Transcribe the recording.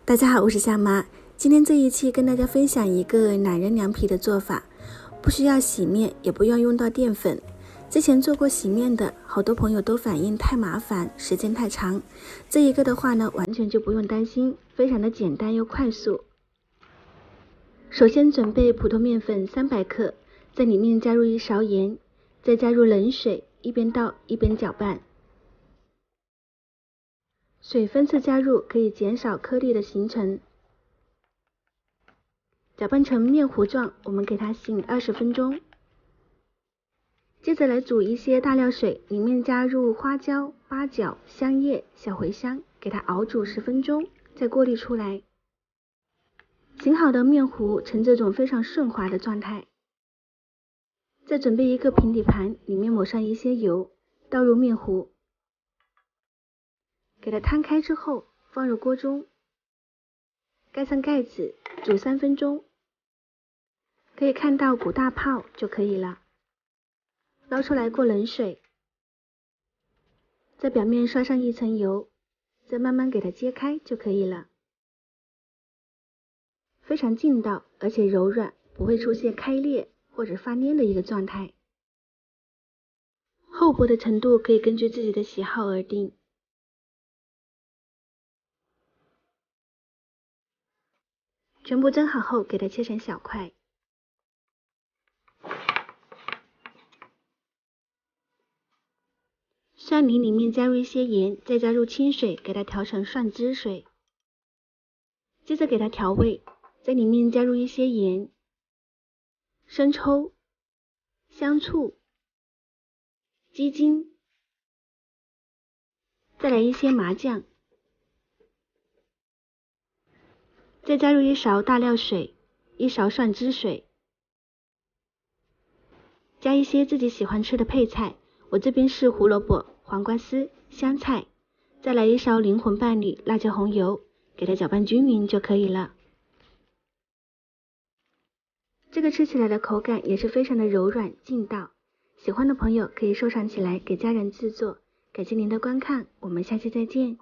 大家好，我是夏妈。今天这一期跟大家分享一个懒人凉皮的做法，不需要洗面，也不用到淀粉。之前做过洗面的，好多朋友都反映太麻烦，时间太长。这一个的话呢，完全就不用担心，非常的简单又快速。首先准备普通面粉300克，在里面加入1勺盐，再加入冷水，一边倒一边搅拌。水分次加入，可以减少颗粒的形成。搅拌成面糊状，我们给它醒20分钟。接着来煮一些大料水，里面加入花椒、八角、香叶、小茴香，给它熬煮10分钟，再过滤出来。醒好的面糊呈这种非常顺滑的状态。再准备一个平底盘，里面抹上一些油，倒入面糊，给它摊开之后放入锅中，盖上盖子煮3分钟，可以看到鼓大泡就可以了。捞出来过冷水，在表面刷上一层油，再慢慢给它揭开就可以了。非常劲道，而且柔软，不会出现开裂或者发粘的一个状态。厚薄的程度可以根据自己的喜好而定。全部蒸好后，给它切成小块。蒜泥里面加入一些盐，再加入清水，给它调成蒜汁水。接着给它调味，在里面加入一些盐、生抽、香醋、鸡精，再来一些麻酱，再加入1勺大料水、1勺蒜汁水，加一些自己喜欢吃的配菜，我这边是胡萝卜、黄瓜丝、香菜，再来1勺灵魂伴侣辣椒红油，给它搅拌均匀就可以了。这个吃起来的口感也是非常的柔软劲道，喜欢的朋友可以收藏起来给家人制作。感谢您的观看，我们下期再见。